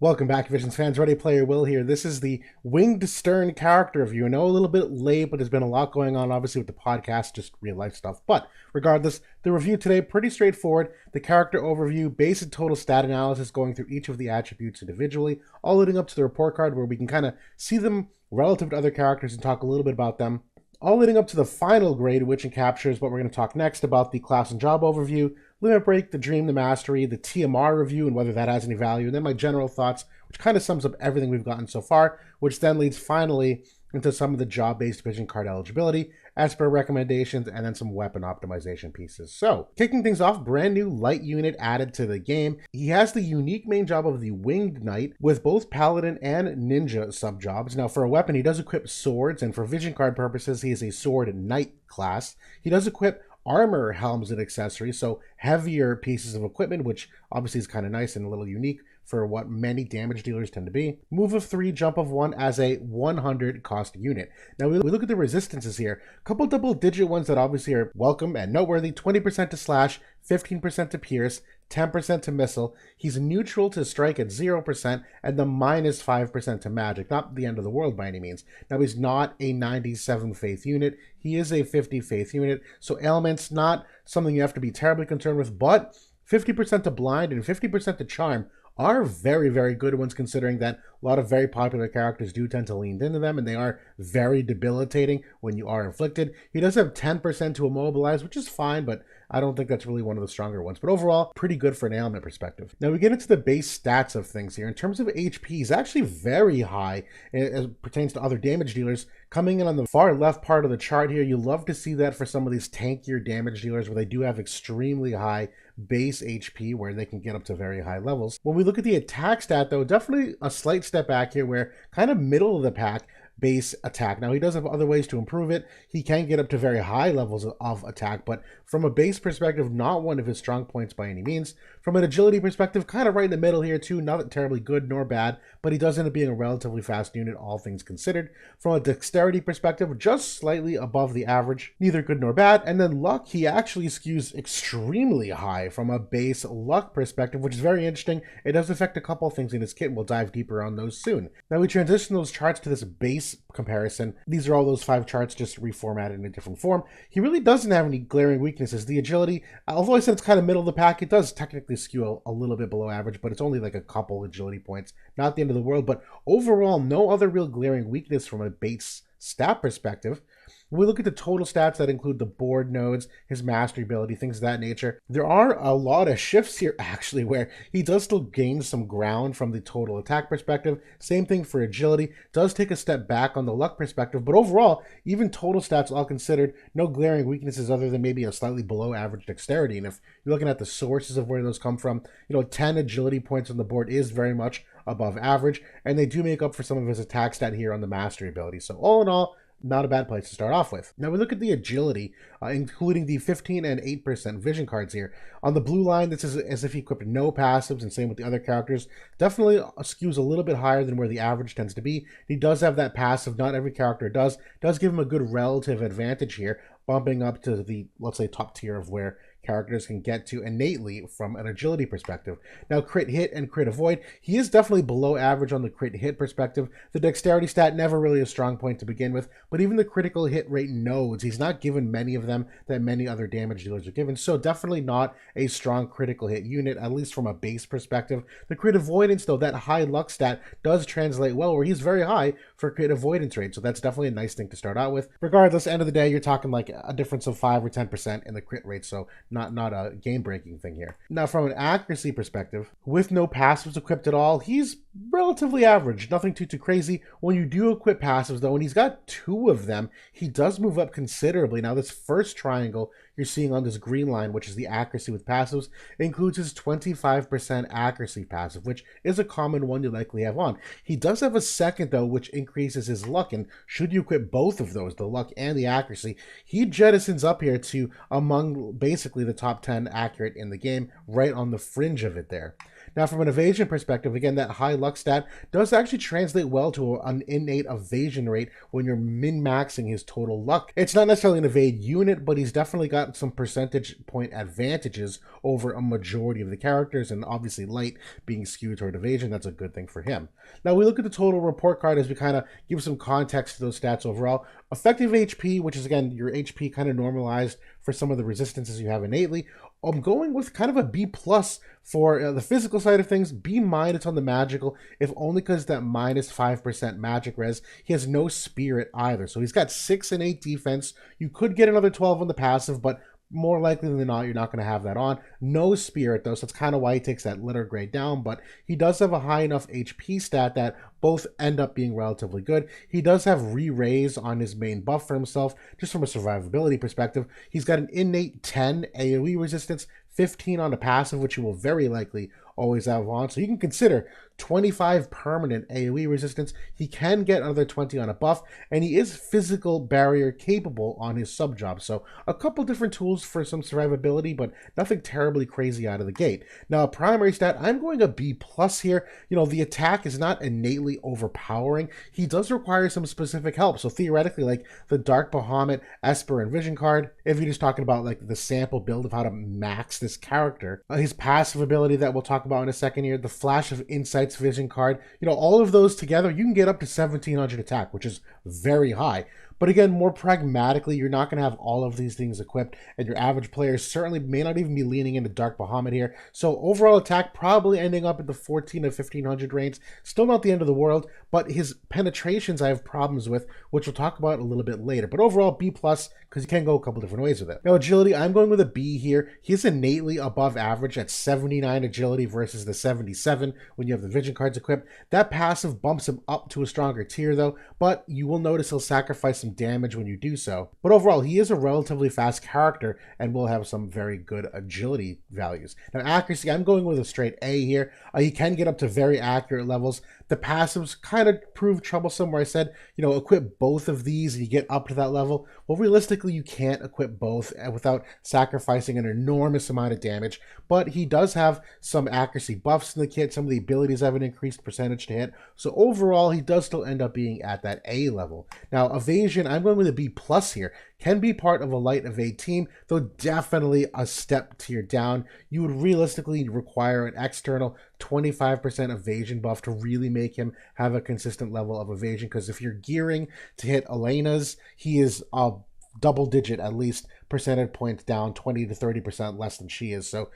Welcome back, Visions fans. Ready Player Will here. This is the Winged Sterne character review. I know a little bit late, but there's been a lot going on, obviously, with the podcast, just real life stuff. But regardless, the review today, pretty straightforward. The character overview, base and total stat analysis, going through each of the attributes individually, all leading up to the report card where we can kind of see them relative to other characters and talk a little bit about them. All leading up to the final grade, which encaptures what we're going to talk next about the class and job overview, limit break, the dream, the mastery, the TMR review, and whether that has any value, and then my general thoughts, which kind of sums up everything we've gotten so far, which then leads finally into some of the job-based vision card eligibility, Esper recommendations, and then some weapon optimization pieces. So, kicking things off, brand new light unit added to the game. He has the unique main job of the Winged Knight with both Paladin and Ninja sub-jobs. Now, for a weapon, he does equip swords, and for vision card purposes, he is a Sword Knight class. He does equip armor, helms, and accessories, so heavier pieces of equipment, which obviously is kind of nice and a little unique for what many damage dealers tend to be. Move of 3, jump of 1 as a 100 cost unit. Now we look at the resistances here. A couple double-digit ones that obviously are welcome and noteworthy. 20% to slash, 15% to pierce, 10% to missile. He's neutral to strike at 0%, and the minus 5% to magic. Not the end of the world by any means. Now he's not a 97 faith unit. He is a 50 faith unit. So elements, not something you have to be terribly concerned with, but 50% to blind and 50% to charm are very, very good ones, considering that a lot of very popular characters do tend to lean into them, and they are very debilitating when you are inflicted. He does have 10% to immobilize, which is fine, but I don't think that's really one of the stronger ones. But overall, pretty good for an ailment perspective. Now we get into the base stats of things here. In terms of HP, he's actually very high as it pertains to other damage dealers. Coming in on the far left part of the chart here, you love to see that for some of these tankier damage dealers where they do have extremely high base HP, where they can get up to very high levels. When we look at the attack stat, though, definitely a slight step back here, where kind of middle of the pack base attack. Now he does have other ways to improve it. He can get up to very high levels of attack, but from a base perspective, not one of his strong points by any means. From an agility perspective, kind of right in the middle here too, not terribly good nor bad, but he does end up being a relatively fast unit, all things considered. From a dexterity perspective, just slightly above the average, neither good nor bad. And then luck, he actually skews extremely high from a base luck perspective, which is very interesting. It does affect a couple things in his kit, and we'll dive deeper on those soon. Now we transition those charts to this base comparison. These are all those 5 charts just reformatted in a different form. He really doesn't have any glaring weaknesses. The agility, although I said it's kind of middle of the pack, it does technically skew a little bit below average, but it's only like a couple agility points, not the end of the world. But overall, no other real glaring weakness from a base stat perspective. When we look at the total stats that include the board nodes, his mastery ability, things of that nature, there are a lot of shifts here actually where he does still gain some ground from the total attack perspective. Same thing for agility, does take a step back on the luck perspective, but overall, even total stats all considered, no glaring weaknesses other than maybe a slightly below average dexterity. And if you're looking at the sources of where those come from, 10 agility points on the board is very much above average, and they do make up for some of his attack stat here on the mastery ability. So all in all, not a bad place to start off with. Now we look at the agility, including the 15 and 8% vision cards here. On the blue line, this is as if he equipped no passives, and same with the other characters. Definitely skews a little bit higher than where the average tends to be. He does have that passive, not every character does give him a good relative advantage here, bumping up to the, let's say, top tier of where characters can get to innately from an agility perspective. Now, crit hit and crit avoid, he is definitely below average on the crit hit perspective. The dexterity stat, never really a strong point to begin with, but even the critical hit rate nodes, he's not given many of them that many other damage dealers are given, so definitely not a strong critical hit unit, at least from a base perspective. The crit avoidance, though, that high luck stat does translate well, where he's very high for crit avoidance rate, so that's definitely a nice thing to start out with. Regardless, end of the day, you're talking like a difference of 5 or 10% in the crit rate, so not a game-breaking thing here. Now, from an accuracy perspective, with no passives equipped at all, he's relatively average, nothing too crazy. When you do equip passives, though, and he's got 2 of them, he does move up considerably. Now, this first triangle you're seeing on this green line, which is the accuracy with passives, includes his 25% accuracy passive, which is a common one you likely have on. He does have a second, though, which increases his luck, and should you equip both of those, the luck and the accuracy, he jettisons up here to among basically the top 10 accurate in the game, right on the fringe of it there. Now, from an evasion perspective, again, that high luck stat does actually translate well to an innate evasion rate when you're min-maxing his total luck. It's not necessarily an evade unit, but he's definitely got some percentage point advantages over a majority of the characters, and obviously light being skewed toward evasion, that's a good thing for him. Now, we look at the total report card as we kind of give some context to those stats overall. Effective HP, which is, again, your HP kind of normalized for some of the resistances you have innately. I'm going with kind of a B plus for the physical side of things, B minus on the magical, if only because that minus 5% magic res. He has no spirit either, so he's got 6 and 8 defense. You could get another 12 on the passive, but more likely than not, you're not going to have that on. No spirit, though, so that's kind of why he takes that litter grade down, but he does have a high enough HP stat that both end up being relatively good. He does have re-raise on his main buff for himself, just from a survivability perspective. He's got an innate 10 AoE resistance, 15 on the passive, which you will very likely always have on. So you can consider 25 permanent AoE resistance. He can get another 20 on a buff, and he is physical barrier capable on his Subjobs. So a couple different tools for some survivability, but nothing terribly crazy out of the gate. Now, primary stat, I'm going a B plus here. You know, the attack is not innately overpowering. He does require some specific help. So theoretically, like the Dark Bahamut, Esper, and Vision card, if you're just talking about like the sample build of how to max this character, his passive ability that we'll talk about in a second here, the Flash of Insights Vision card, you know, all of those together, you can get up to 1700 attack, which is very high. But again, more pragmatically, you're not going to have all of these things equipped, and your average player certainly may not even be leaning into Dark Bahamut here. So overall attack probably ending up at the 14 to 1500 range. Still not the end of the world, but his penetrations I have problems with, which we'll talk about a little bit later. But overall, B+, because you can go a couple different ways with it. Now, agility, I'm going with a B here. He's innately above average at 79 agility versus the 77 when you have the Vision cards equipped. That passive bumps him up to a stronger tier, though, but you will notice he'll sacrifice some damage when you do so. But overall, he is a relatively fast character and will have some very good agility values. Now, accuracy, I'm going with a straight A here. He can get up to very accurate levels. The passives kind of prove troublesome where I said, you know, equip both of these and you get up to that level. Well, realistically, you can't equip both without sacrificing an enormous amount of damage, but he does have some accuracy buffs in the kit. Some of the abilities have an increased percentage to hit. So overall, he does still end up being at that A level. Now, evasion, I'm going with a B plus here. Can be part of a light evade team, though definitely a step tier down. You would realistically require an external 25% evasion buff to really make him have a consistent level of evasion, because if you're gearing to hit Elena's, he is a double digit at least percentage points down, 20 to 30% less than she is. So,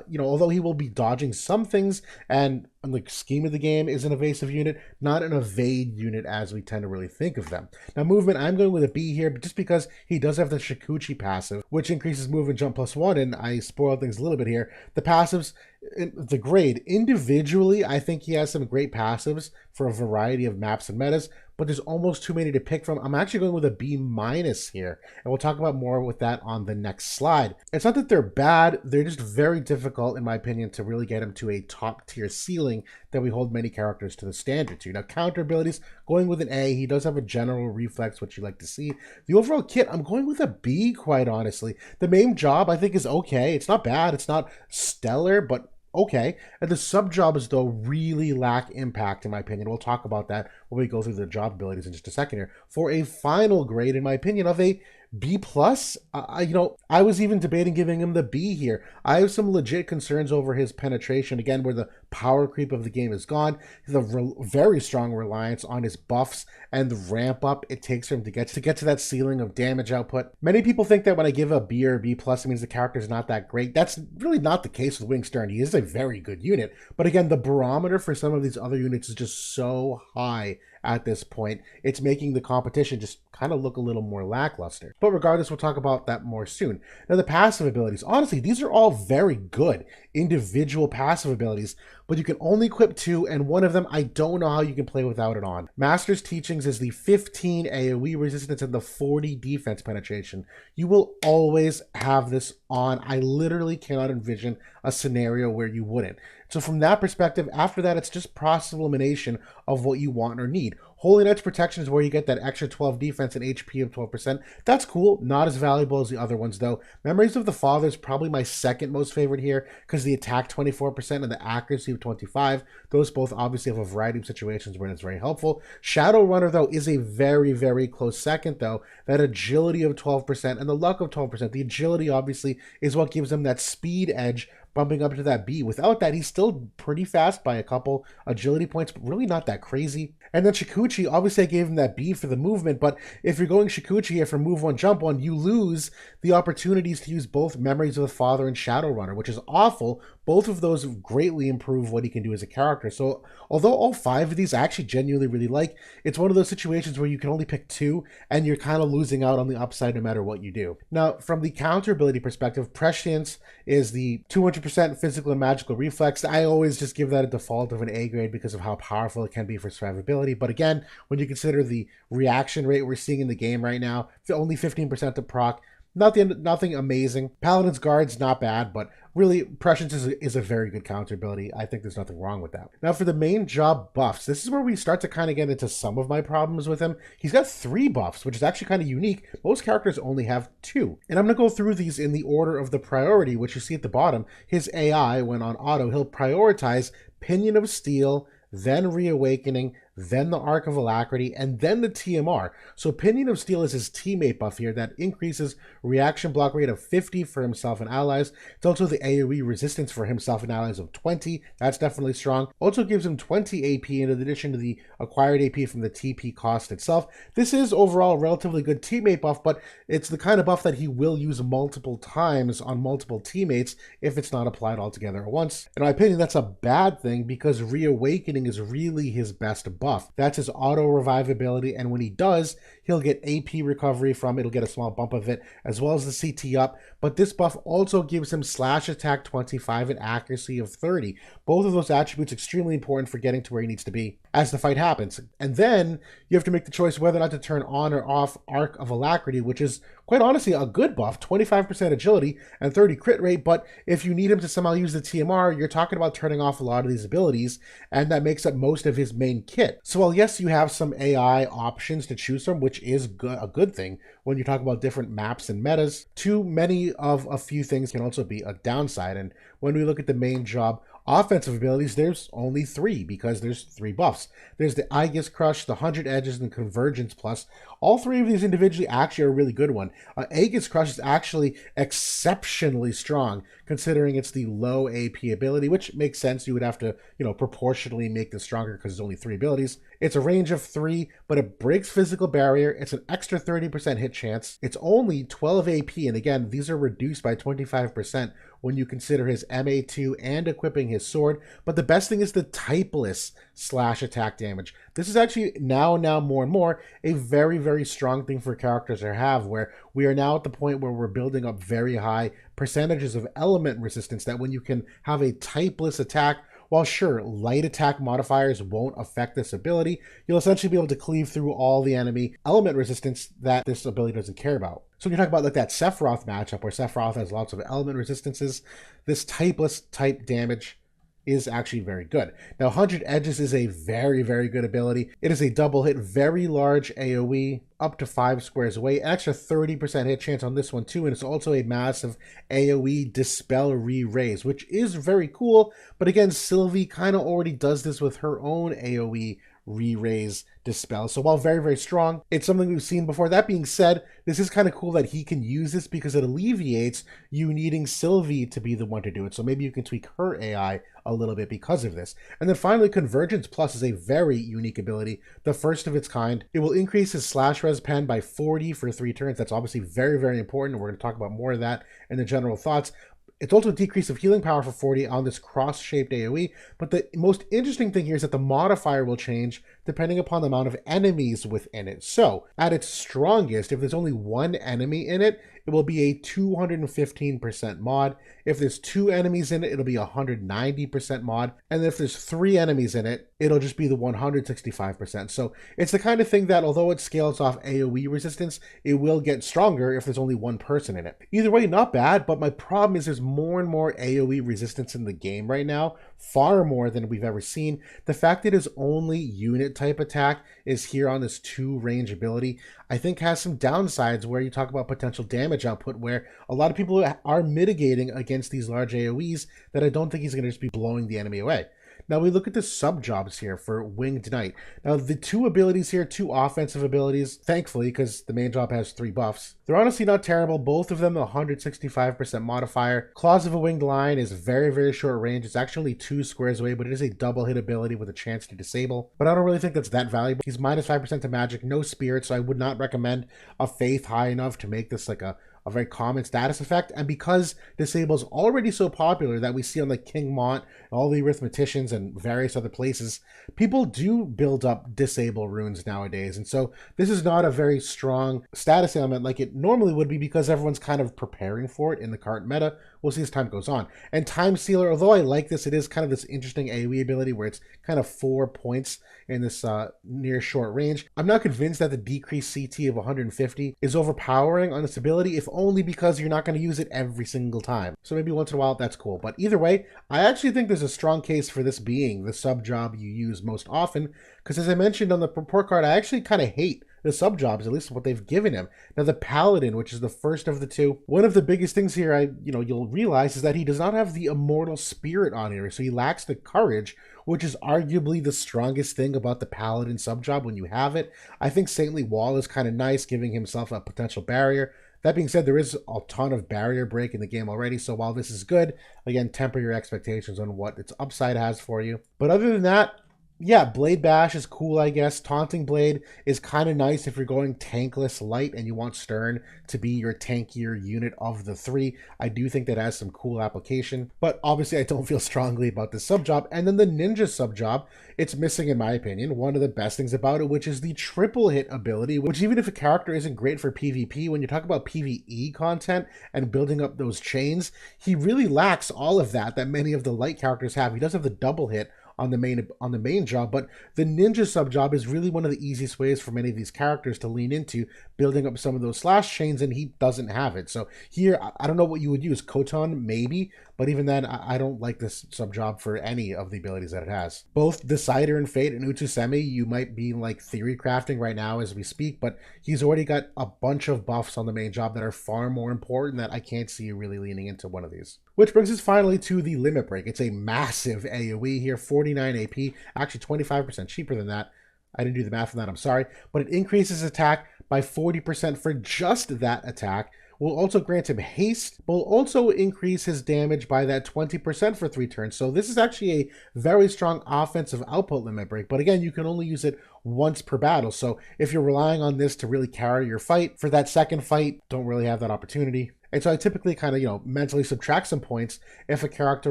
you know, although he will be dodging some things, and in the scheme of the game is an evasive unit, not an evade unit as we tend to really think of them. Now, movement, I'm going with a B here, but just because he does have the Shikuchi passive, which increases movement jump +1, and I spoiled things a little bit here. The passives, the grade, individually, I think he has some great passives for a variety of maps and metas, but there's almost too many to pick from. I'm actually going with a B minus here, and we'll talk about more with that on the next slide. It's not that they're bad, they're just very difficult, in my opinion, to really get him to a top tier ceiling that we hold many characters to the standard to. Now, counter abilities, going with an A. He does have a general reflex, which you like to see. The overall kit, I'm going with a B, quite honestly. The main job, I think, is okay. It's not bad, it's not stellar, but okay. And the Subjobs, though, really lack impact, in my opinion. We'll talk about that when we go through the job abilities in just a second here. For a final grade, in my opinion, of a B+, you know, I was even debating giving him the B here. I have some legit concerns over his penetration, again, where the power creep of the game is gone. The very strong reliance on his buffs and the ramp up it takes for him to get to that ceiling of damage output. Many people think that when I give a B or B+, it means the character's not that great. That's really not the case with Sterne. He is a very good unit. But again, the barometer for some of these other units is just so high at this point. It's making the competition just kind of look a little more lackluster. But regardless, we'll talk about that more soon. Now, the passive abilities, honestly, these are all very good individual passive abilities, but you can only equip 2, and one of them, I don't know how you can play without it on. Master's Teachings is the 15 AoE resistance and the 40 defense penetration. You will always have this on. I literally cannot envision a scenario where you wouldn't. So from that perspective, after that, it's just process elimination of what you want or need. Holy Knight's protection is where you get that extra 12 defense and HP of 12%. That's cool. Not as valuable as the other ones, though. Memories of the Father is probably my second most favorite here because the attack 24% and the accuracy of 25. Those both obviously have a variety of situations where it's very helpful. Shadowrunner, though, is a very, very close second, though. That agility of 12% and the luck of 12%. The agility, obviously, is what gives him that speed edge, bumping up to that B. Without that, he's still pretty fast by a couple agility points, but really not that crazy. And then Shikuchi, obviously I gave him that B for the movement, but if you're going Shikuchi here for move one, jump one, you lose the opportunities to use both Memories of the Father and Shadowrunner, which is awful. Both of those greatly improve what he can do as a character. So although all 5 of these I actually genuinely really like, it's one of those situations where you can only pick 2 and you're kind of losing out on the upside no matter what you do. Now, from the counter ability perspective, Prescience is the 200% physical and magical reflex. I always just give that a default of an A grade because of how powerful it can be for survivability. But again, when you consider the reaction rate we're seeing in the game right now, only 15% to proc, nothing amazing. Paladin's Guard's not bad, but really, Prescience is a very good counter ability. I think there's nothing wrong with that. Now, for the main job buffs, this is where we start to kind of get into some of my problems with him. He's got 3 buffs, which is actually kind of unique. Most characters only have 2. And I'm going to go through these in the order of the priority, which you see at the bottom. His AI, when on auto, he'll prioritize Pinion of Steel, then Reawakening, then the Arc of Alacrity, and then the TMR. So Pinion of Steel is his teammate buff here that increases reaction block rate of 50 for himself and allies. It's also the AoE resistance for himself and allies of 20. That's definitely strong. Also gives him 20 AP in addition to the acquired AP from the TP cost itself. This is overall a relatively good teammate buff, but it's the kind of buff that he will use multiple times on multiple teammates if it's not applied all together at once. In my opinion, that's a bad thing because Reawakening is really his best buff. That's his auto revive ability, and when he does, he'll get AP recovery from it. He'll get a small bump of it, as well as the CT up. But this buff also gives him slash attack 25 and accuracy of 30. Both of those attributes extremely important for getting to where he needs to be as the fight happens. And then you have to make the choice whether or not to turn on or off Arc of Alacrity, which is quite honestly a good buff, 25% agility and 30 crit rate. But if you need him to somehow use the TMR, you're talking about turning off a lot of these abilities, and that makes up most of his main kit. So while yes, you have some AI options to choose from, which is a good thing when you talk about different maps and metas, too many of a few things can also be a downside. And when we look at the main job offensive abilities, there's only 3 because there's 3 buffs. There's the Aegis Crush, the 100 Edges, and Convergence Plus. All 3 of these individually actually are a really good one. Aegis Crush is actually exceptionally strong considering it's the low AP ability, which makes sense. You would have to, proportionally make this stronger because there's only 3 abilities. It's a range of 3, but it breaks physical barrier. It's an extra 30% hit chance. It's only 12 AP, and again, these are reduced by 25% when you consider his MA2 and equipping his sword. But the best thing is the typeless slash attack damage. This is actually now more and more a very, very strong thing for characters to have, where we are now at the point where we're building up very high percentages of element resistance, that when you can have a typeless attack, while sure, light attack modifiers won't affect this ability, you'll essentially be able to cleave through all the enemy element resistance that this ability doesn't care about. So when you talk about like that Sephiroth matchup where Sephiroth has lots of element resistances, this typeless type damage is actually very good. Now, 100 Edges is a very, very good ability. It is a double hit, very large AoE, up to 5 squares away, an extra 30% hit chance on this one too, and it's also a massive AoE Dispel Re-Raise, which is very cool, but again, Sylvie kind of already does this with her own AoE Re-Raise Dispel. So while very, very strong, it's something we've seen before. That being said, this is kind of cool that he can use this because it alleviates you needing Sylvie to be the one to do it. So maybe you can tweak her AI a little bit because of this. And then finally, Convergence Plus is a very unique ability, the first of its kind. It will increase his slash res pen by 40 for 3 turns. That's obviously very, very important. We're going to talk about more of that in the general thoughts. It's also a decrease of healing power for 40 on this cross-shaped AoE, but the most interesting thing here is that the modifier will change depending upon the amount of enemies within it. So, at its strongest, if there's only 1 enemy in it, it will be a 215% mod. If there's 2 enemies in it, it'll be 190% mod. And if there's 3 enemies in it, it'll just be the 165%. So it's the kind of thing that although it scales off AoE resistance, it will get stronger if there's only 1 person in it. Either way, not bad, but my problem is there's more and more AoE resistance in the game right now far more than we've ever seen. The fact that his only unit type attack is here on this 2 range ability, I think has some downsides where you talk about potential damage output, where a lot of people are mitigating against these large AoEs that I don't think he's going to just be blowing the enemy away. Now we look at the Subjobs here for Winged Knight. Now the 2 abilities here, 2 offensive abilities, thankfully, because the main job has 3 buffs. They're honestly not terrible. Both of them, 165% modifier. Claws of a Winged Lion is very, very short range. It's actually only 2 squares away, but it is a double hit ability with a chance to disable. But I don't really think that's that valuable. He's minus 5% to magic, no spirit, so I would not recommend a faith high enough to make this like a very common status effect. And because disable is already so popular that we see on like King Mont, all the arithmeticians and various other places, people do build up disable runes nowadays. And so this is not a very strong status element like it normally would be, because everyone's kind of preparing for it in the current meta. We'll see as time goes on. And Time Sealer, although I like this, it is kind of this interesting AoE ability where it's kind of 4 points in this near short range. I'm not convinced that the decreased CT of 150 is overpowering on this ability, if only because you're not going to use it every single time. So maybe once in a while, that's cool. But either way, I actually think there's a strong case for this being the sub job you use most often, because as I mentioned on the report card, I actually kind of hate the Subjobs, at least what they've given him. Now the Paladin, which is the first of the 2, one of the biggest things here you'll realize is that he does not have the immortal spirit on here, so he lacks the courage, which is arguably the strongest thing about the Paladin subjob when you have it. I think Saintly Wall is kind of nice, giving himself a potential barrier. That being said, there is a ton of barrier break in the game already, so while this is good, again, temper your expectations on what its upside has for you. But other than that, yeah, Blade Bash is cool, I guess. Taunting Blade is kind of nice if you're going tankless light and you want Sterne to be your tankier unit of the 3. I do think that has some cool application, but obviously I don't feel strongly about this subjob. And then the Ninja subjob, it's missing, in my opinion, one of the best things about it, which is the triple hit ability, which even if a character isn't great for PvP, when you talk about PvE content and building up those chains, he really lacks all of that many of the light characters have. He does have the double hit on the main job, but the ninja sub job is really one of the easiest ways for many of these characters to lean into building up some of those slash chains, and he doesn't have it. So here, I don't know what you would use. Koton, maybe, but even then, I don't like this sub job for any of the abilities that it has. Both Decider and Fate and Utsusemi, you might be like theory crafting right now as we speak, but he's already got a bunch of buffs on the main job that are far more important that I can't see you really leaning into one of these. Which brings us finally to the Limit Break. It's a massive AoE here, 49 AP, actually 25% cheaper than that. I didn't do the math on that, I'm sorry. But it increases attack by 40% for just that attack. Will also grant him haste, but will also increase his damage by that 20% for 3 turns. So this is actually a very strong offensive output Limit Break, but again, you can only use it once per battle. So if you're relying on this to really carry your fight, for that second fight, don't really have that opportunity. And so I typically kind of, mentally subtract some points if a character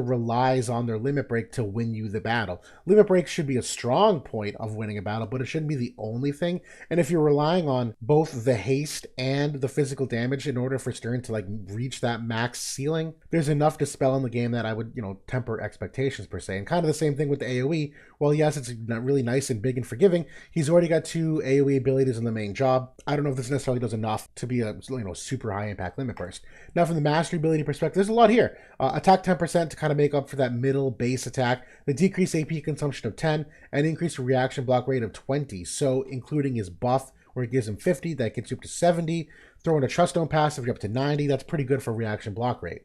relies on their Limit Break to win you the battle. Limit Break should be a strong point of winning a battle, but it shouldn't be the only thing. And if you're relying on both the haste and the physical damage in order for Sterne to reach that max ceiling, there's enough to spell in the game that I would, temper expectations per se. And kind of the same thing with the AoE. Well, yes, it's really nice and big and forgiving. He's already got 2 AoE abilities on the main job. I don't know if this necessarily does enough to be a super high impact Limit Burst. Now, from the mastery ability perspective, there's a lot here. Attack 10% to kind of make up for that middle base attack, the decreased AP consumption of 10, and increased reaction block rate of 20. So, including his buff, where it gives him 50, that gets you up to 70. Throw in a Trust Stone passive, you're up to 90. That's pretty good for reaction block rate.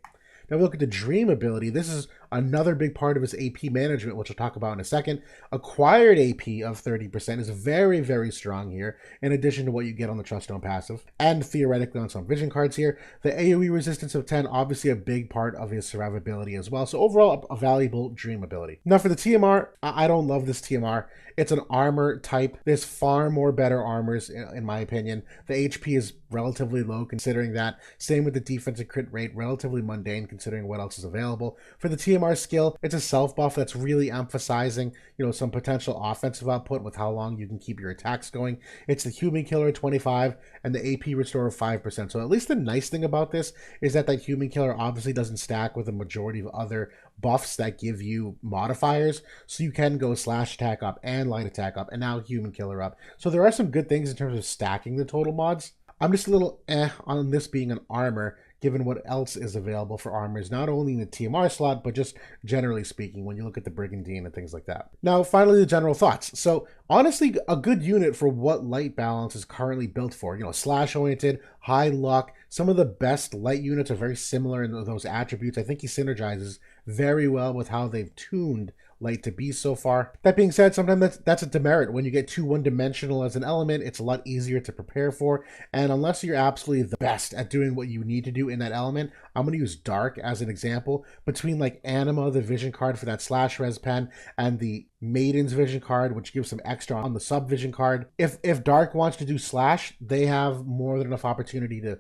Now we look at the Dream ability. This is another big part of his AP management, which we'll talk about in a second. Acquired AP of 30% is very, very strong here, in addition to what you get on the Trust Stone passive, and theoretically on some vision cards here. The AoE resistance of 10, obviously a big part of his survivability as well. So overall, a valuable Dream ability. Now for the TMR, I don't love this TMR. It's an armor type. There's far more better armors, in my opinion. The HP is relatively low considering that. Same with the defensive crit rate, relatively mundane considering what else is available. For the TMR skill, it's a self buff that's really emphasizing, some potential offensive output with how long you can keep your attacks going. It's the Human Killer 25 and the AP Restore of 5%. So at least the nice thing about this is that Human Killer obviously doesn't stack with a majority of other buffs that give you modifiers, so you can go slash attack up and light attack up and now Human Killer up. So there are some good things in terms of stacking the total mods. I'm just a little on this being an armor, given what else is available for armors, not only in the TMR slot, but just generally speaking, when you look at the Brigandine and things like that. Now, finally, the general thoughts. So, honestly, a good unit for what light balance is currently built for. Slash-oriented, high luck. Some of the best light units are very similar in those attributes. I think he synergizes very well with how they've tuned light to be so far. That being said, sometimes that's a demerit. When you get too one-dimensional as an element, it's a lot easier to prepare for, and unless you're absolutely the best at doing what you need to do in that element, I'm going to use Dark as an example. Between like Anima, the vision card for that slash res pen, and the Maiden's vision card, which gives some extra on the sub vision card, if Dark wants to do slash, they have more than enough opportunity to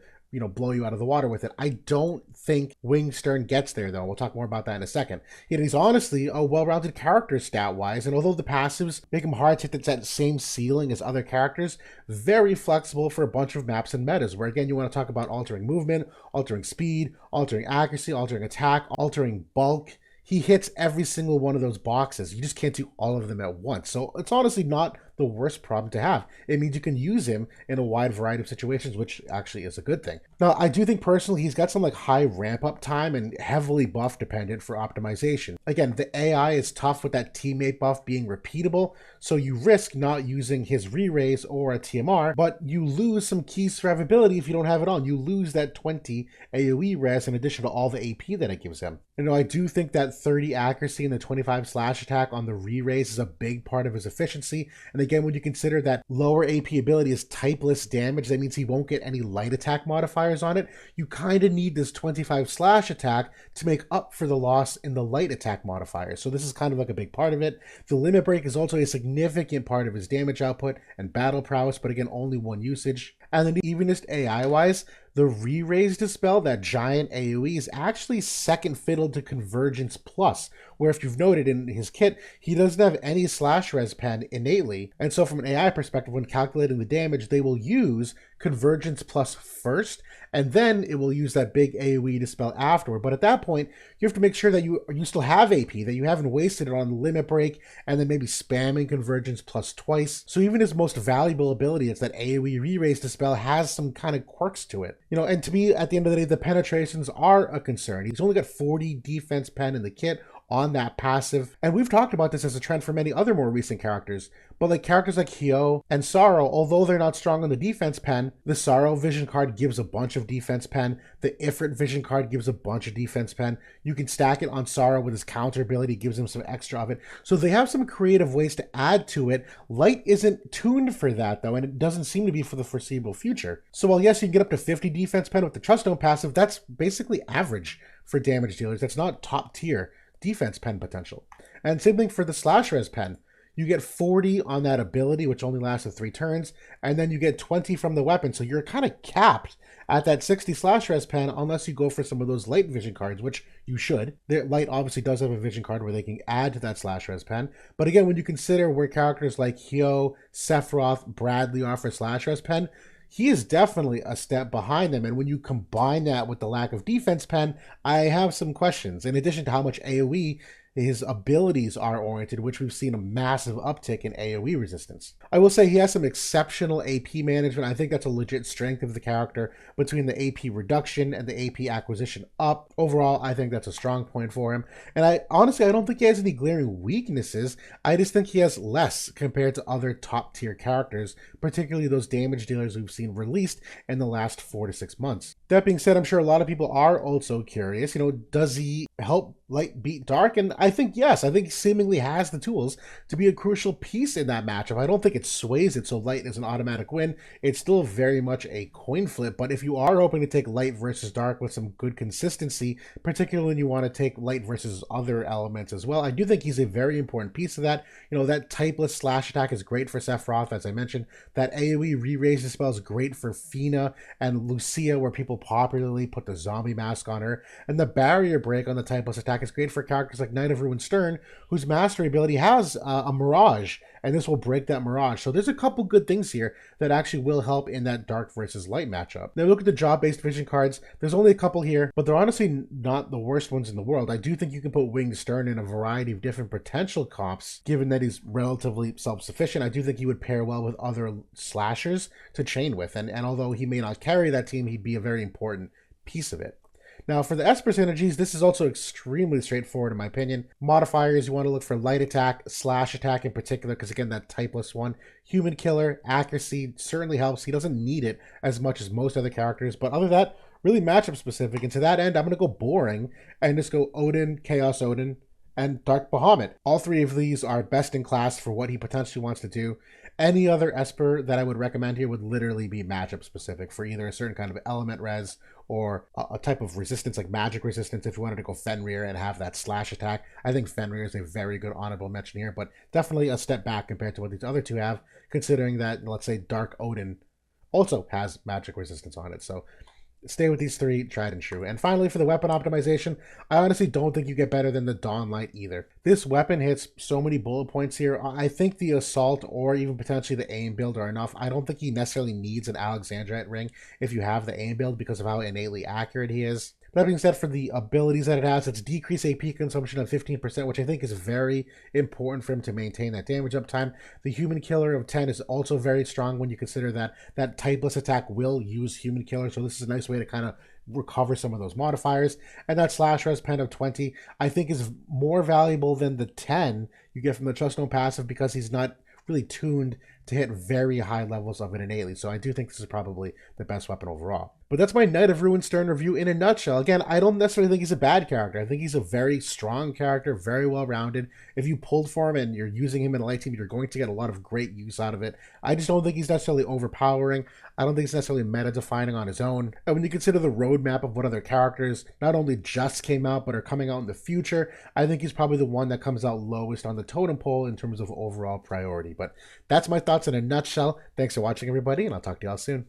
blow you out of the water with it. I don't think Winged Sterne gets there, though. We'll talk more about that in a second. He's honestly a well-rounded character stat-wise, and although the passives make him hard to hit that same ceiling as other characters, very flexible for a bunch of maps and metas, where again, you want to talk about altering movement, altering speed, altering accuracy, altering attack, altering bulk. He hits every single one of those boxes. You just can't do all of them at once. So it's honestly not the worst problem to have. It means you can use him in a wide variety of situations, which actually is a good thing. Now, I do think personally he's got some like high ramp up time and heavily buff dependent for optimization. Again, the AI is tough with that teammate buff being repeatable, so you risk not using his re-raise or a TMR, but you lose some key survivability if you don't have it on. You lose that 20 AoE res in addition to all the AP that it gives him. I do think that 30 accuracy and the 25 slash attack on the re-raise is a big part of his efficiency. And again, when you consider that lower AP ability is typeless damage, that means he won't get any light attack modifiers on it. You kind of need this 25 slash attack to make up for the loss in the light attack modifier. So this is kind of like a big part of it. The limit break is also a significant part of his damage output and battle prowess, but again, only one usage. And then even just AI-wise, the re-raise dispel, that giant AoE, is actually second fiddle to Convergence Plus, where if you've noted in his kit, he doesn't have any slash res pen innately. And so from an AI perspective, when calculating the damage, they will use Convergence Plus first, and then it will use that big AoE dispel afterward. But at that point, you have to make sure that you still have AP, that you haven't wasted it on the limit break, and then maybe spamming Convergence Plus twice. So even his most valuable ability, it's that AoE re-raise dispel, has some kind of quirks to it. And to me, at the end of the day, the penetrations are a concern. He's only got 40 defense pen in the kit on that passive. And we've talked about this as a trend for many other more recent characters. But like characters like Hyo and Sorrow, although they're not strong on the defense pen, the Sorrow vision card gives a bunch of defense pen. The Ifrit vision card gives a bunch of defense pen. You can stack it on Sorrow with his counter ability, gives him some extra of it. So they have some creative ways to add to it. Light isn't tuned for that though, and it doesn't seem to be for the foreseeable future. So while yes, you can get up to 50 defense pen with the Truststone passive, that's basically average for damage dealers. That's not top tier defense pen potential. And same thing for the slash res pen. You get 40 on that ability, which only lasts 3 turns, and then you get 20 from the weapon. So you're kind of capped at that 60 slash res pen unless you go for some of those light vision cards, which you should. The light obviously does have a vision card where they can add to that slash res pen. But again, when you consider where characters like Hyo, Sephiroth, Bradley are for slash res pen, he is definitely a step behind them. And when you combine that with the lack of defense pen, I have some questions. In addition to how much AoE his abilities are oriented, which we've seen a massive uptick in AoE resistance. I will say he has some exceptional AP management. I think that's a legit strength of the character between the AP reduction and the AP acquisition up. Overall, I think that's a strong point for him. And I don't think he has any glaring weaknesses. I just think he has less compared to other top tier characters, particularly those damage dealers we've seen released in the last 4 to 6 months. That being said, I'm sure a lot of people are also curious, does he help Light beat Dark? And I think yes. I think he seemingly has the tools to be a crucial piece in that matchup. I don't think it sways it so Light is an automatic win. It's still very much a coin flip, but if you are hoping to take Light versus Dark with some good consistency, particularly when you want to take Light versus other elements as well, I do think he's a very important piece of that. That typeless slash attack is great for Sephiroth, as I mentioned. That AoE re-raise spell is great for Fina and Lucia, where people popularly put the zombie mask on her. And the barrier break on the typeless attack is great for characters like Knight of Ruin Sterne, whose mastery ability has a Mirage, and this will break that Mirage. So there's a couple good things here that actually will help in that Dark versus Light matchup. Now look at the job-based vision cards. There's only a couple here, but they're honestly not the worst ones in the world. I do think you can put Winged Sterne in a variety of different potential comps, given that he's relatively self-sufficient. I do think he would pair well with other slashers to chain with, and although he may not carry that team, he'd be a very important piece of it. Now, for the Esper Synergies, this is also extremely straightforward in my opinion. Modifiers, you want to look for light attack, slash attack in particular, because again, that typeless one. Human killer, accuracy certainly helps. He doesn't need it as much as most other characters, but other than that, really matchup specific. And to that end, I'm going to go boring and just go Odin, Chaos Odin, and Dark Bahamut. All three of these are best in class for what he potentially wants to do. Any other Esper that I would recommend here would literally be matchup specific for either a certain kind of element res or a type of resistance like magic resistance. If you wanted to go Fenrir and have that slash attack, I think Fenrir is a very good honorable mention here, but definitely a step back compared to what these other two have, considering that, let's say, Dark Odin also has magic resistance on it. So stay with these three, tried and true. And finally, for the weapon optimization, I honestly don't think you get better than the Dawnlight either. This weapon hits so many bullet points here. I think the Assault or even potentially the aim build are enough. I don't think he necessarily needs an Alexandrite ring if you have the aim build because of how innately accurate he is. That being said, for the abilities that it has, it's decreased AP consumption of 15%, which I think is very important for him to maintain that damage uptime. The Human Killer of 10 is also very strong when you consider that that typeless attack will use Human Killer, so this is a nice way to kind of recover some of those modifiers. And that slash res pen of 20, I think is more valuable than the 10 you get from the Trust No passive because he's not really tuned to hit very high levels of it innately. So I do think this is probably the best weapon overall. But that's my Knight of Ruin Sterne review in a nutshell. Again, I don't necessarily think he's a bad character. I think he's a very strong character, very well-rounded. If you pulled for him and you're using him in a light team, you're going to get a lot of great use out of it. I just don't think he's necessarily overpowering. I don't think he's necessarily meta-defining on his own. And when you consider the roadmap of what other characters not only just came out, but are coming out in the future, I think he's probably the one that comes out lowest on the totem pole in terms of overall priority. But that's my thoughts in a nutshell. Thanks for watching, everybody, and I'll talk to y'all soon.